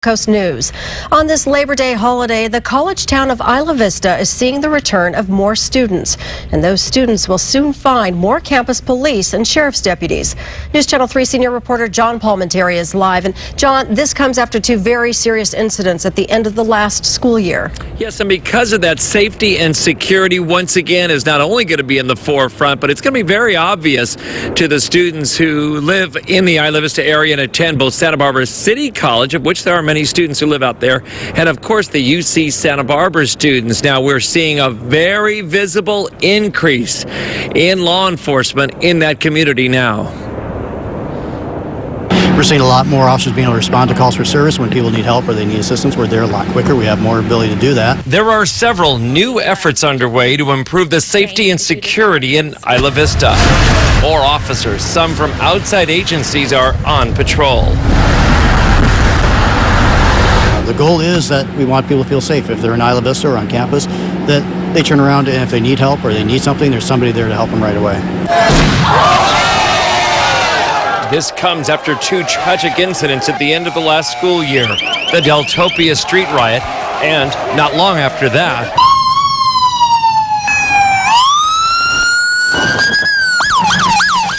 Coast News. On this Labor Day holiday, the college town of Isla Vista is seeing the return of more students, and those students will soon find more campus police and sheriff's deputies. News Channel 3 senior reporter John Palmentary is live. And John, this comes after two very serious incidents at the end of the last school year. Yes, and because of that, safety and security once again is not only going to be in the forefront, but it's going to be very obvious to the students who live in the Isla Vista area and attend both Santa Barbara City College, of which there are many students who live out there, and of course the UC Santa Barbara students. Now we're seeing a very visible increase in law enforcement in that community now. We're seeing a lot more officers being able to respond to calls for service when people need help or they need assistance. We're there a lot quicker. We have more ability to do that. There are several new efforts underway to improve the safety and security in Isla Vista. More officers, some from outside agencies, are on patrol. The goal is that we want people to feel safe. If they're in Isla Vista or on campus, that they turn around and if they need help or they need something, there's somebody there to help them right away. This comes after two tragic incidents at the end of the last school year. The Deltopia street riot, and not long after that,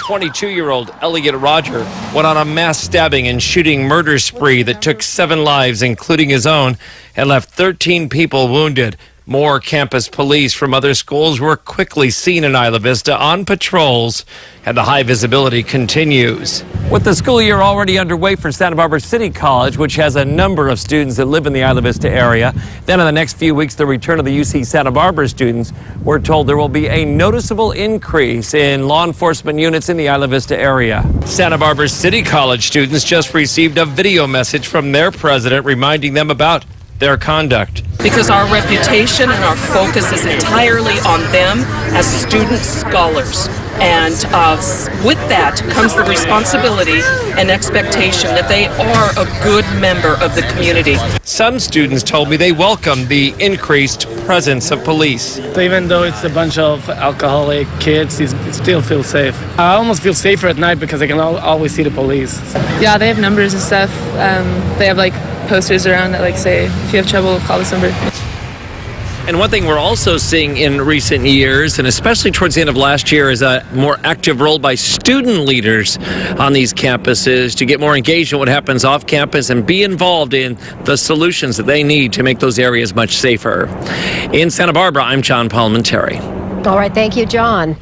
22-year-old Elliot Roger went on a mass stabbing and shooting murder spree that took 7 lives, including his own, and left 13 people wounded. More campus police from other schools were quickly seen in Isla Vista on patrols, and the high visibility continues. With the school year already underway for Santa Barbara City College, which has a number of students that live in the Isla Vista area, then in the next few weeks, the return of the UC Santa Barbara students, we're told there will be a noticeable increase in law enforcement units in the Isla Vista area. Santa Barbara City College students just received a video message from their president reminding them about their conduct. Because our reputation and our focus is entirely on them as student scholars. And with that comes the responsibility and expectation that they are a good member of the community. Some students told me they welcome the increased presence of police. So even though it's a bunch of alcoholic kids, it still feels safe. I almost feel safer at night because I can always see the police. Yeah, they have numbers and stuff. They have like posters around that like say, if you have trouble, call this number. And one thing we're also seeing in recent years, and especially towards the end of last year, is a more active role by student leaders on these campuses to get more engaged in what happens off campus and be involved in the solutions that they need to make those areas much safer. In Santa Barbara, I'm John Palmentary. All right, thank you, John.